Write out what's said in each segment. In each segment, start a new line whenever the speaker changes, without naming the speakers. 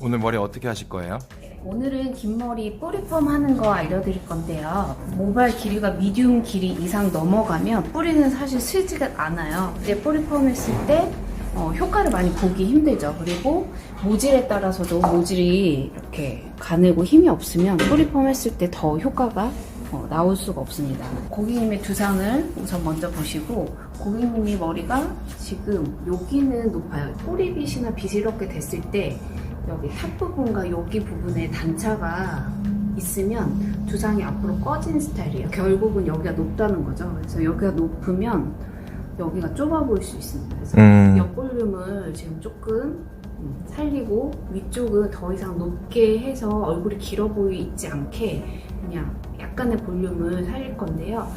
오늘 머리 어떻게 하실 거예요?
오늘은 긴 머리 뿌리펌 하는 거 알려드릴 건데요. 모발 길이가 미디움 길이 이상 넘어가면 뿌리는 사실 슬지가 않아요. 근데 뿌리펌 했을 때 효과를 많이 보기 힘들죠. 그리고 모질에 따라서도 모질이 이렇게 가늘고 힘이 없으면 뿌리펌 했을 때 더 효과가 나올 수가 없습니다. 고객님의 두상을 우선 먼저 보시고, 고객님이 머리가 지금 여기는 높아요. 꼬리빗이나 빗이 이렇게 됐을 때 여기 탑 부분과 여기 부분에 단차가 있으면 두상이 앞으로 꺼지는 스타일이에요. 결국은 여기가 높다는 거죠. 그래서 여기가 높으면 여기가 좁아 보일 수 있습니다. 그래서 옆볼륨을 지금 조금 살리고 위쪽은 더 이상 높게 해서 얼굴이 길어 보이지 않게 그냥 약간의 볼륨을 살릴 건데요.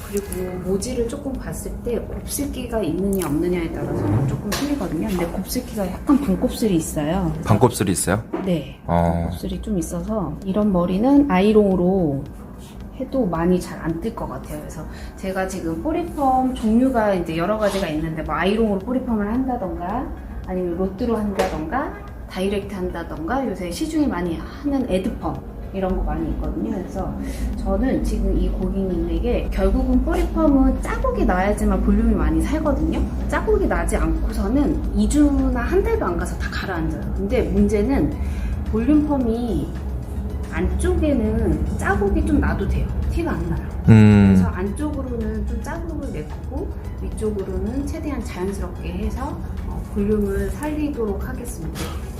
그리고 모지를 조금 봤을 때 곱슬기가 있느냐 없느냐에 따라서 조금 틀리거든요. 근데 곱슬기가 약간 반곱슬이 있어요.
반곱슬이 있어요?
네, 반곱슬이 좀 있어서 이런 머리는 아이롱으로 해도 많이 잘 안 뜰 것 같아요. 그래서 제가 지금 뿌리펌 종류가 이제 여러 가지가 있는데 뭐 아이롱으로 뿌리펌을 한다던가 아니면 로트로 한다던가 다이렉트 한다던가 요새 시중에 많이 하는 에드펌 이런 거 많이 있거든요. 그래서 저는 지금 이 고객님에게 결국은 뿌리펌은 자국이 나야지만 볼륨이 많이 살거든요. 자국이 나지 않고서는 2주나 한 달도 안 가서 다 가라앉아요. 근데 문제는 볼륨펌이 안쪽에는 자국이 좀 나도 돼요. 티가 안 나요. 그래서 안쪽으로는 좀 자국을 내고 위쪽으로는 최대한 자연스럽게 해서 볼륨을 살리도록 하겠습니다.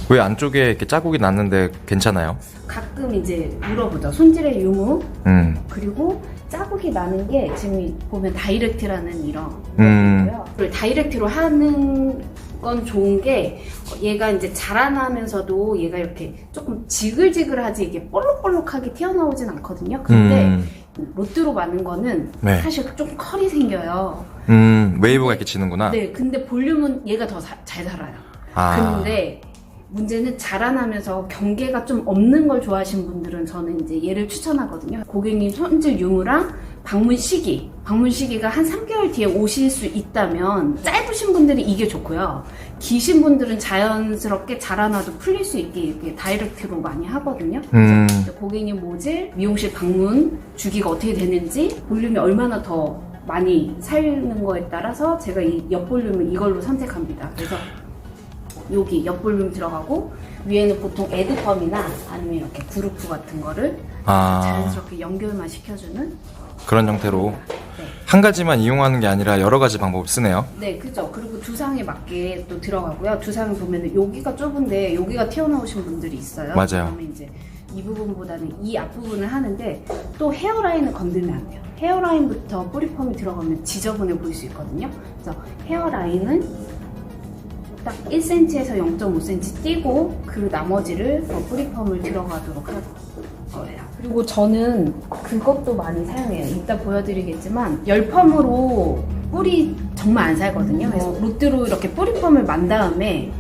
왜 안쪽에 이렇게 자국이 났는데 괜찮아요?
가끔 이제 물어보죠. 손질의 유무. 그리고 자국이 나는 게 지금 보면 다이렉트라는 이런 거고요. 그리고 다이렉트로 하는 건 좋은 게 얘가 이제 자라나면서도 얘가 이렇게 조금 지글지글하지 이게 볼록볼록하게 튀어나오진 않거든요. 근데 로트로 마는 거는
네.
사실 좀 컬이 생겨요.
웨이브가 이렇게 지는구나.
네, 근데 볼륨은 얘가 더 잘 살아요. 근데 문제는 자라나면서 경계가 좀 없는 걸 좋아하시는 분들은 저는 이제 얘를 추천하거든요. 고객님 손질 유무랑 방문 시기가 한 3개월 뒤에 오실 수 있다면 짧으신 분들은 이게 좋고요. 기신 분들은 자연스럽게 자라나도 풀릴 수 있게 이렇게 다이렉트로 많이 하거든요. 그래서 고객님 모질, 미용실 방문 주기가 어떻게 되는지, 볼륨이 얼마나 더 많이 살는 거에 따라서 제가 이 옆볼륨을 이걸로 선택합니다. 그래서 여기 옆볼륨 들어가고 위에는 보통 에드펌이나 아니면 이렇게 그루프 같은 거를 자연스럽게 연결만 시켜주는
그런 형태로
네.
한 가지만 이용하는 게 아니라 여러 가지 방법을 쓰네요.
네, 그죠. 그리고 두상에 맞게 또 들어가고요. 두상을 보면은 여기가 좁은데 여기가 튀어나오신 분들이 있어요.
맞아요.
그러면 이제 이 부분보다는 이 앞부분을 하는데 또 헤어라인을 건들면 안 돼요. 헤어라인부터 뿌리펌이 들어가면 지저분해 보일 수 있거든요. 그래서 헤어라인은 딱 1cm에서 0.5cm 띄고 그 나머지를 뿌리펌을 들어가도록 할 거예요. 그리고 저는 그것도 많이 사용해요. 이따 보여드리겠지만 열펌으로 뿌리 정말 안 살거든요. 그래서 로트로 이렇게 뿌리펌을 만 다음에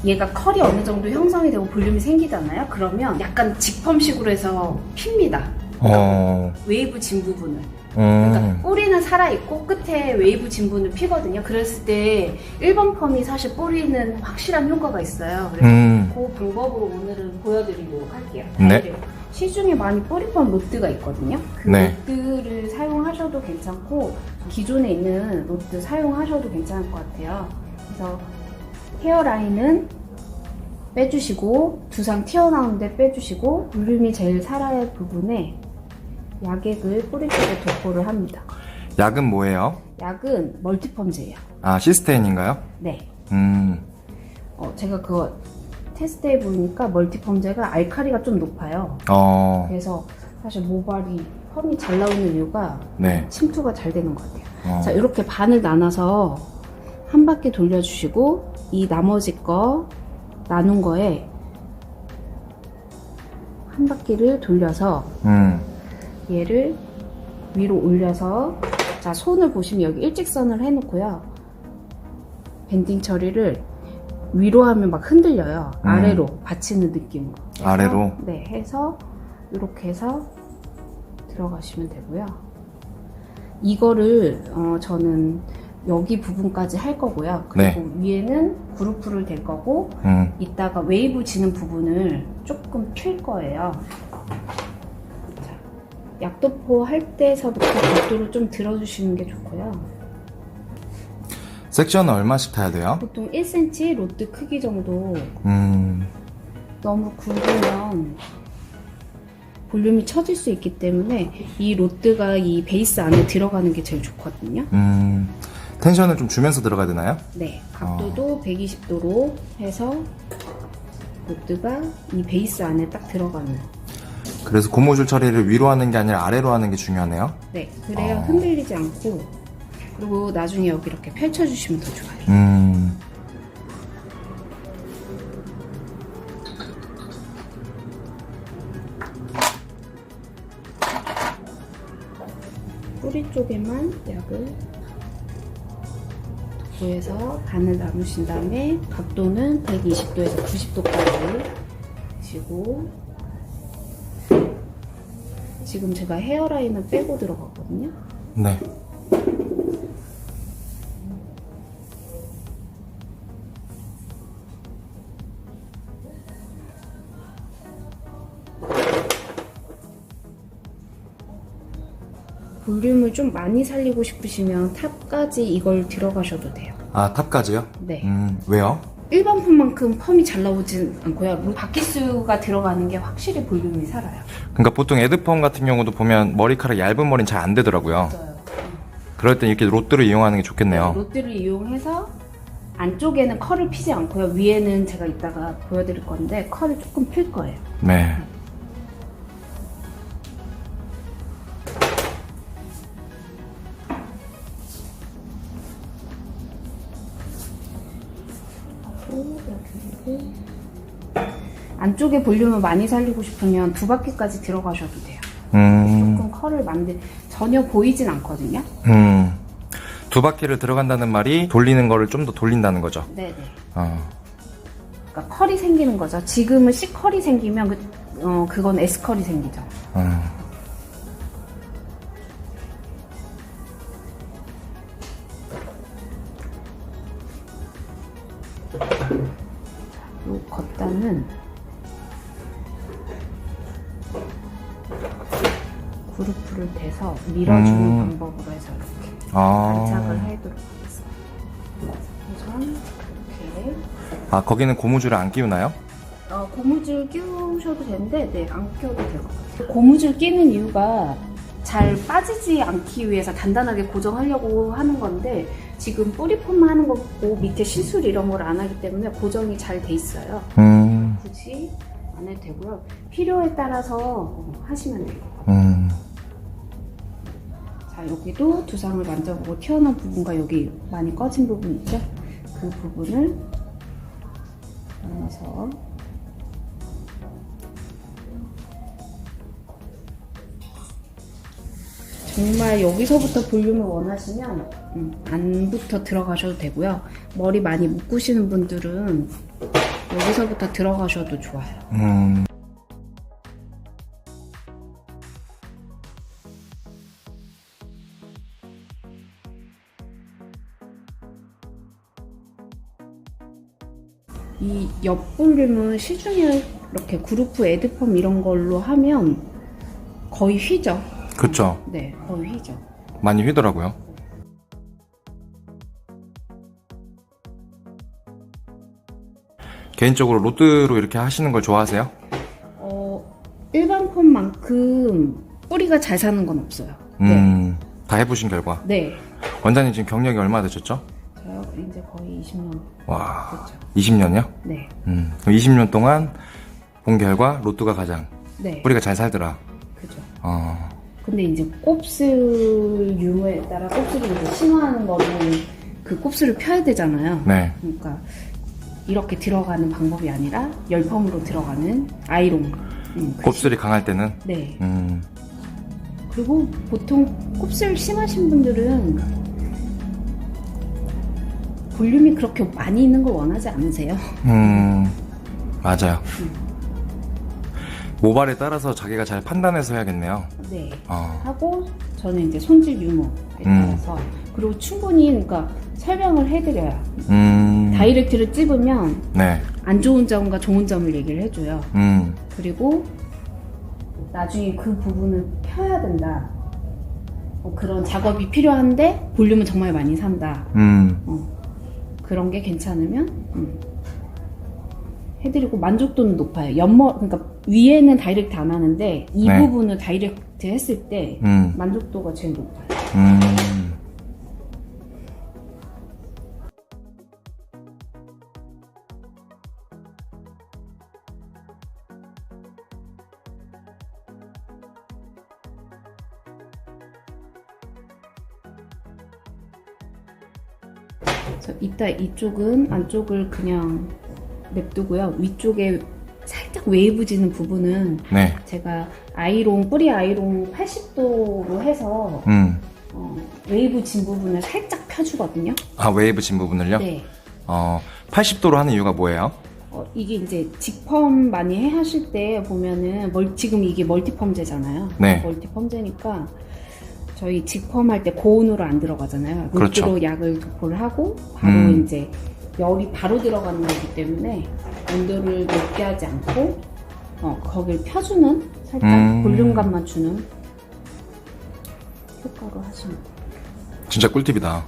얘가 컬이 어느 정도 형성이 되고 볼륨이 생기잖아요. 그러면 약간 직펌식으로 해서 핍니다. 웨이브 진 부분을. 그러니까 뿌리는 살아있고 끝에 웨이브 진분을 피거든요. 그랬을 때 1번 펌이 사실 뿌리는 확실한 효과가 있어요. 그래서 그 방법으로 오늘은 보여드리도록 할게요.
네.
시중에 많이 뿌리펌 로트가 있거든요. 그
네.
로트를 사용하셔도 괜찮고 기존에 있는 로트 사용하셔도 괜찮을 것 같아요. 그래서 헤어라인은 빼주시고 두상 튀어나오는데 빼주시고 볼륨이 제일 살아야 할 부분에 약액을 뿌리 쪽에 도포를 합니다.
약은 뭐예요?
약은 멀티펌제예요.
시스테인인가요?
네. 제가 그거 테스트해 보니까 멀티펌제가 알칼리가 좀 높아요. 그래서 사실 모발이 펌이 잘 나오는 이유가
네.
침투가 잘 되는 것 같아요. 자, 이렇게 반을 나눠서 한 바퀴 돌려주시고 이 나머지 거 나눈 거에 한 바퀴를 돌려서 얘를 위로 올려서 자 손을 보시면 여기 일직선을 해놓고요. 밴딩 처리를 위로 하면 막 흔들려요. 아래로 받치는 느낌으로.
아래로?
네, 해서 이렇게 해서 들어가시면 되고요. 이거를 저는 여기 부분까지 할 거고요. 그리고 위에는 그루프를 댈 거고 이따가 웨이브 지는 부분을 조금 필 거예요. 자, 약도포 할 때서부터 각도를 좀 들어주시는 게 좋고요.
섹션은 얼마씩 타야 돼요?
보통 1cm 로드 크기 정도. 너무 굵으면 볼륨이 처질 수 있기 때문에 이 로드가 이 베이스 안에 들어가는 게 제일 좋거든요.
텐션을 좀 주면서 들어가야 되나요?
네, 각도도 120도로 해서 로드가 이 베이스 안에 딱 들어가는.
그래서 고무줄 처리를 위로 하는 게 아니라 아래로 하는 게 중요하네요.
네, 그래야 흔들리지 않고, 그리고 나중에 여기 이렇게 펼쳐주시면 더 좋아요. 뿌리 쪽에만 약을 돋보여서 반을 나누신 다음에 각도는 120도에서 90도까지 주시고, 지금 제가 헤어라인을 빼고 들어갔거든요.
네.
볼륨을 좀 많이 살리고 싶으시면 탑까지 이걸 들어가셔도 돼요.
아, 탑까지요?
네.
왜요?
일반 펌만큼 펌이 잘 나오진 않고요. 바퀴수가 들어가는 게 확실히 볼륨이 살아요.
그러니까 보통 에드펌 같은 경우도 보면 머리카락 얇은 머리는 잘 안 되더라고요.
맞아요.
그럴 때 이렇게 로드를 이용하는 게 좋겠네요.
롯들을 이용해서 안쪽에는 컬을 피지 않고요. 위에는 제가 이따가 보여드릴 건데 컬을 조금 필 거예요.
네.
이렇게 안쪽에 볼륨을 많이 살리고 싶으면 두 바퀴까지 들어가셔도 돼요. 조금 컬을 전혀 보이진 않거든요.
두 바퀴를 들어간다는 말이 돌리는 거를 좀 더 돌린다는 거죠.
네네. 그러니까 컬이 생기는 거죠. 지금은 C 컬이 생기면 그건 S 컬이 생기죠. 요 겉단은 그루프를 대서 밀어주는 방법으로 해서 이렇게 안착을 해도록 하겠습니다. 우선 이렇게.
아, 거기는 고무줄을 안 끼우나요?
고무줄 끼우셔도 되는데, 네, 안 끼워도 될 것 같아요. 고무줄 끼는 이유가 잘 빠지지 않기 위해서 단단하게 고정하려고 하는 건데, 지금 뿌리폼 하는 거고 밑에 시술 이런 걸 안 하기 때문에 고정이 잘 돼 있어요. 굳이 안 해도 되고요. 필요에 따라서 하시면 돼요. 자, 여기도 두상을 만져보고 튀어나온 부분과 여기 많이 꺼진 부분 있죠? 그 부분을 넣어서 정말 여기서부터 볼륨을 원하시면 안부터 들어가셔도 되고요. 머리 많이 묶으시는 분들은 여기서부터 들어가셔도 좋아요. 이 옆 볼륨은 시중에 이렇게 그루프 에드펌 이런 걸로 하면 거의 휘죠.
그쵸.
네, 거의 휘죠.
많이 휘더라고요. 개인적으로 로드로 이렇게 하시는 걸 좋아하세요?
일반 펌만큼 뿌리가 잘 사는 건 없어요. 네.
다 해보신 결과.
네.
원장님 지금 경력이 얼마나 되셨죠?
저요? 이제 거의 20년.
와,
됐죠.
20년이요?
네.
그럼 20년 동안 본 결과 로드가 가장
네.
뿌리가 잘 살더라.
그죠. 근데 이제 곱슬 유무에 따라 곱슬을 이제 심화하는 거는 그 곱슬을 펴야 되잖아요.
네.
그러니까 이렇게 들어가는 방법이 아니라 열펌으로 들어가는 아이롱.
곱슬이 강할 때는?
네. 그리고 보통 곱슬 심하신 분들은 볼륨이 그렇게 많이 있는 걸 원하지 않으세요?
맞아요. 모발에 따라서 자기가 잘 판단해서 해야겠네요.
네. 하고 저는 이제 손질 유무에 따라서 그리고 충분히 그러니까 설명을 해드려요. 다이렉트를 찝으면
네.
안 좋은 점과 좋은 점을 얘기를 해줘요. 그리고 나중에 그 부분을 펴야 된다. 그런 작업이 필요한데 볼륨은 정말 많이 산다. 그런 게 괜찮으면 해드리고 만족도는 높아요. 그러니까 위에는 다이렉트 안 하는데 이
네.
부분을 다이렉트 했을 때 만족도가 제일 높아요. 그래서 이따 이쪽은 안쪽을 그냥 냅두고요. 위쪽에 살짝 웨이브 지는 부분은
네.
제가 뿌리 아이롱 80도로 해서 웨이브 진 부분을 살짝 펴주거든요.
아, 웨이브 진 부분을요?
네.
80도로 하는 이유가 뭐예요?
이게 이제 직펌 많이 하실 때 보면은 지금 이게 멀티펌제잖아요.
네.
멀티펌제니까 저희 직펌 할 때 고온으로 안 들어가잖아요.
그렇죠.
로드로 약을 도포를 하고 바로 이제 열이 바로 들어가는 거기 때문에 온도를 높게 하지 않고 거길 펴주는 살짝 볼륨감만 주는 효과로 하시면 돼요.
진짜 꿀팁이다.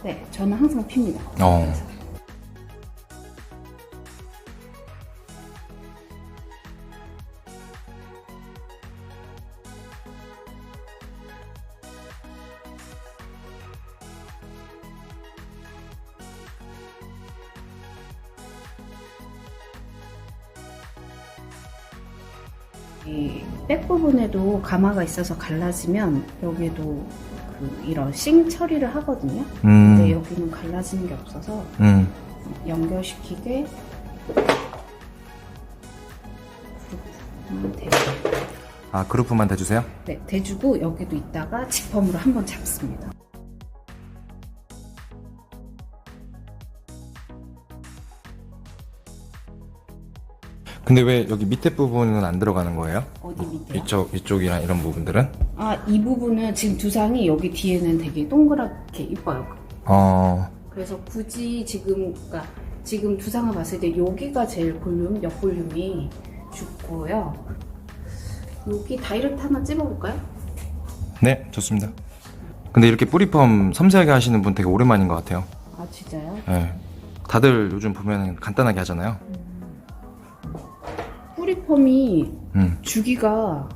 네, 저는 항상 핍니다. 이 백 부분에도 가마가 있어서 갈라지면 여기에도 이런 싱 처리를 하거든요. 근데 여기는 갈라지는 게 없어서 연결시키게 그룹만 대주고.
아, 그루프만 대주세요?
네, 대주고 여기도 있다가 직펌으로 한번 잡습니다.
근데 왜 여기 밑에 부분은 안 들어가는 거예요?
어디 밑에요?
이쪽이랑 이런 부분들은?
이 부분은 지금 두상이 여기 뒤에는 되게 동그랗게 이뻐요.
그래서
굳이 그러니까 지금 두상을 봤을 때 여기가 제일 옆볼륨이 죽고요. 여기 다이렉트 하나 찝어볼까요?
네, 좋습니다. 근데 이렇게 뿌리펌 섬세하게 하시는 분 되게 오랜만인 것 같아요.
아, 진짜요?
네. 다들 요즘 보면 간단하게 하잖아요.
뿌리펌이 주기가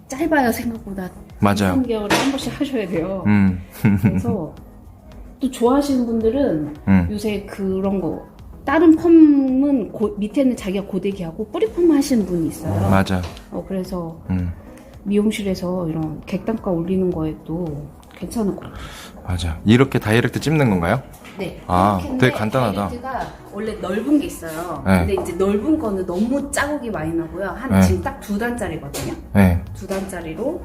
짧아요, 생각보다.
맞아요.
3개월에 한 번씩 하셔야 돼요.
음.
그래서 또 좋아하시는 분들은 요새 그런 거 다른 펌은 밑에는 자기가 고데기하고 뿌리펌 하시는 분이 있어요.
맞아.
그래서 미용실에서 이런 객단가 올리는 거에도 괜찮을 것 같아요.
맞아. 이렇게 다이렉트 찝는 건가요?
네.
아,
이렇게
되게 간단하다.
다이렉트가 원래 넓은 게 있어요.
네.
근데 이제 넓은 거는 너무 자국이 많이 나고요.
네.
지금 딱 2단짜리거든요.
네.
2단짜리로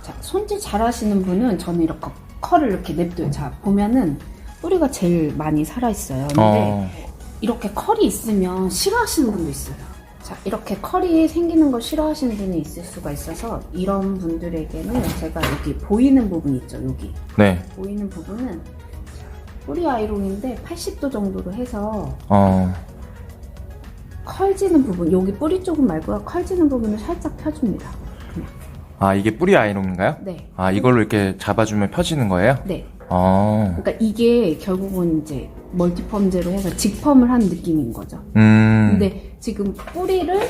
자, 손질 잘 하시는 분은 저는 이렇게 컬을 이렇게 냅둬요. 자, 보면은 뿌리가 제일 많이 살아있어요. 근데 이렇게 컬이 있으면 싫어하시는 분도 있어요. 자, 이렇게 컬이 생기는 걸 싫어하시는 분이 있을 수가 있어서 이런 분들에게는 제가 여기 보이는 부분 있죠, 여기.
네.
보이는 부분은 뿌리 아이롱인데 80도 정도로 해서 컬지는 부분, 여기 뿌리 쪽은 말고요. 컬지는 부분을 살짝 펴줍니다. 그냥.
아, 이게 뿌리 아이롱인가요?
네.
아, 이걸로 이렇게 잡아주면 펴지는 거예요?
네.
그러니까
이게 결국은 이제 멀티펌제로 해서 직펌을 한 느낌인 거죠. 근데 지금 뿌리를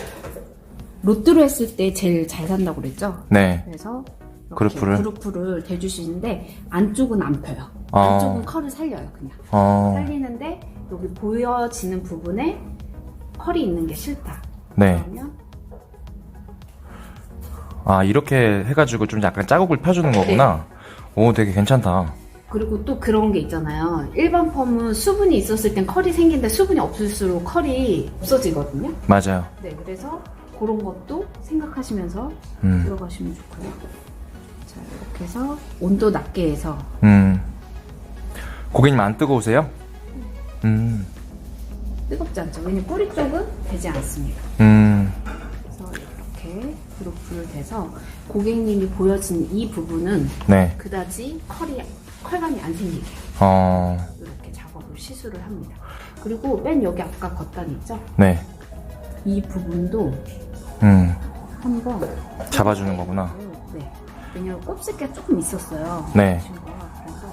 로트로 했을 때 제일 잘 산다고 그랬죠?
네.
그래서 이렇게 그루프를 대주시는데 안쪽은 안 펴요. 안쪽은 컬을 살려요, 그냥. 살리는데 여기 보여지는 부분에 컬이 있는 게 싫다.
네.
그러면
아, 이렇게 해가지고 좀 약간 자국을 펴주는 거구나. 네. 오, 되게 괜찮다.
그리고 또 그런 게 있잖아요. 일반 펌은 수분이 있었을 땐 컬이 생긴데 수분이 없을수록 컬이 없어지거든요.
맞아요.
네, 그래서 그런 것도 생각하시면서
음.
들어가시면 좋고요. 자, 이렇게 해서 온도 낮게 해서
고객님 안 뜨거우세요?
뜨겁지 않죠. 왜냐면 뿌리 쪽은 되지 않습니다. 그래서 이렇게 불을 대서 고객님이 보여진 이 부분은
네.
그다지 컬감이 안 생기게 이렇게 작업을 시술을 합니다. 그리고 맨 여기 아까 겉단 있죠?
네.
이 부분도 한번
잡아주는 거구나.
네. 왜냐면 곱슬기가 조금 있었어요.
네.
친구가. 그래서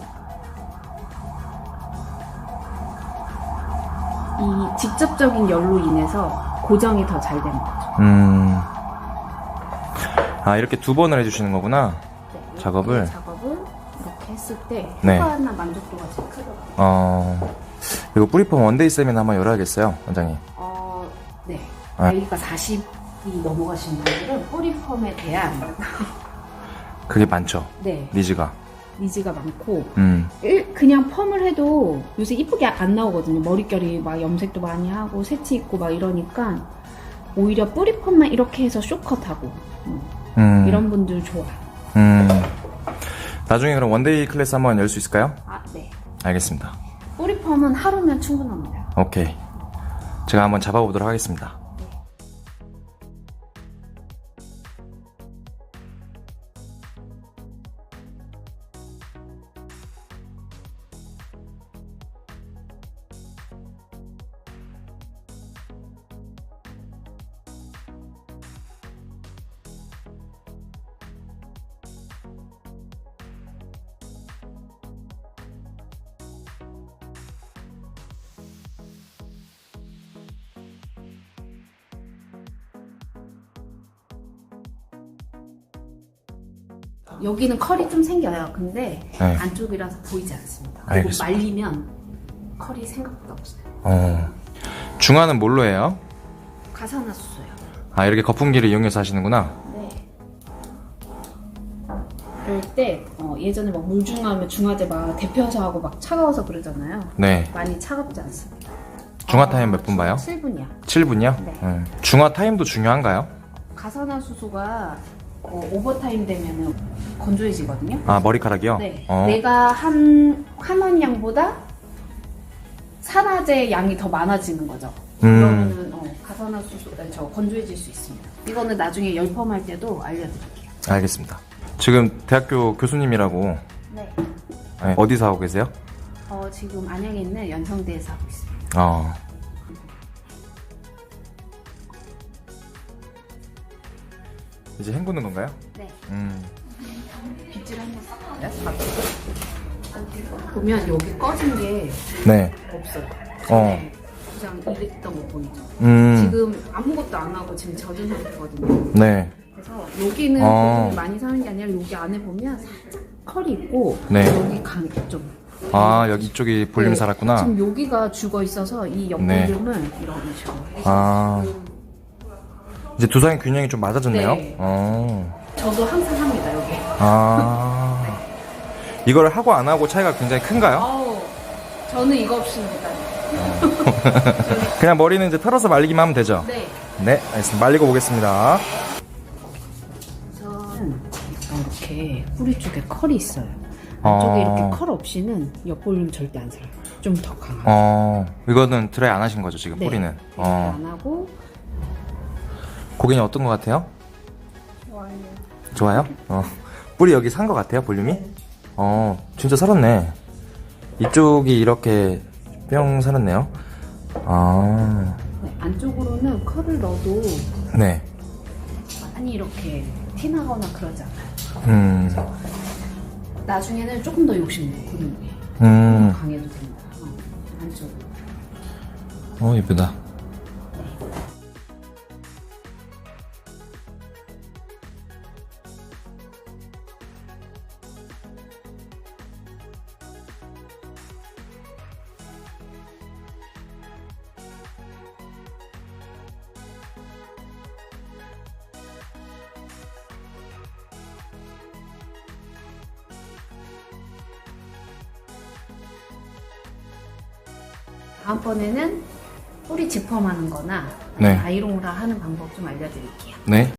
이 직접적인 열로 인해서 고정이 더 잘 되는 거죠.
아, 이렇게 두 번을 해주시는 거구나.
네,
작업을.
작업을 이렇게 했을 때
네.
효과나 만족도가 제일 크더라고요.
이거 뿌리펌 원데이 세미나 한번 열어야겠어요, 원장님.
네.
아.
나이가 40이 넘어가신 분들은 뿌리펌에 대한
그게 많죠.
네,
니즈가.
니즈가 많고
음.
그냥 펌을 해도 요새 이쁘게 안 나오거든요. 머릿결이 막 염색도 많이 하고 새치 있고 막 이러니까 오히려 뿌리펌만 이렇게 해서 쇼컷하고 이런 분들 좋아요.
나중에 그럼 원데이 클래스 한번 열 수 있을까요?
네.
알겠습니다.
뿌리펌은 하루면 충분합니다.
오케이. 제가 한번 잡아보도록 하겠습니다.
여기는 컬이 좀 생겨요. 근데
네.
안쪽이라서 보이지 않습니다. 그리고
알겠습니다.
말리면 컬이 생각보다 없어요.
중화는 뭘로 해요?
가사나수소요.
아, 이렇게 거품기를 이용해서 하시는구나.
네. 그럴 때 예전에 막 물중화하면 중화제 막 데펴서 하고 막 차가워서 그러잖아요.
네.
많이 차갑지 않습니다.
중화 타임 몇 분 봐요?
7분이요.
7분이요?
네.
중화 타임도 중요한가요?
가사나수소가 오버타임 되면 건조해지거든요.
아, 머리카락이요?
네. 내가 한원 양보다 산화제 양이 더 많아지는 거죠. 그러면은 가사나수소 건조해질 수 있습니다. 이거는 나중에 열펌할 때도 알려드릴게요.
알겠습니다. 지금 대학교 교수님이라고
네.
네, 어디서 하고 계세요?
지금 안양에 있는 연성대에서 하고 있습니다.
이제 헹구는 건가요?
네. 빗질 한번 싹 보면 여기 꺼진 게
네.
없어요. 그냥 이랬던 거 보이죠? 지금 아무것도 안 하고 지금 젖은 상태거든요.
네.
그래서 여기는 보통이 많이 사는 게 아니라 여기 안에 보면 살짝 컬이 있고
네.
여기 좀
아, 여기 이쪽이 볼륨이
네,
살았구나.
지금 여기가 죽어 있어서 이 옆볼륨을 이런 식으로
아, 이제 두상의 균형이 좀 맞아졌네요.
네. 저도 항상 합니다 여기.
이걸 하고 안 하고 차이가 굉장히 큰가요?
저는 이거 없이 못하죠.
그냥 머리는 이제 털어서 말리기만 하면 되죠?
네.
네, 알겠습니다. 말리고 보겠습니다.
우선 이렇게 뿌리 쪽에 컬이 있어요. 안쪽에 이렇게 컬 없이는 옆볼륨 절대 안 살아요. 좀 더 강하게.
이거는 드라이 안 하신 거죠, 지금
네.
뿌리는?
안 하고.
고객님 어떤 것 같아요?
좋아요.
좋아요? 뿌리 여기 산 것 같아요, 볼륨이? 진짜 살았네. 이쪽이 이렇게 뿅 살았네요.
네, 안쪽으로는 컬을 넣어도
네.
많이 이렇게 티나거나 그러지 않아요. 나중에는 조금 더 욕심내요, 근육이. 강해도 됩니다. 안쪽으로.
예쁘다.
다음번에는 뿌리 지펌하는 거나
네.
아이롱으로 하는 방법 좀 알려드릴게요.
네.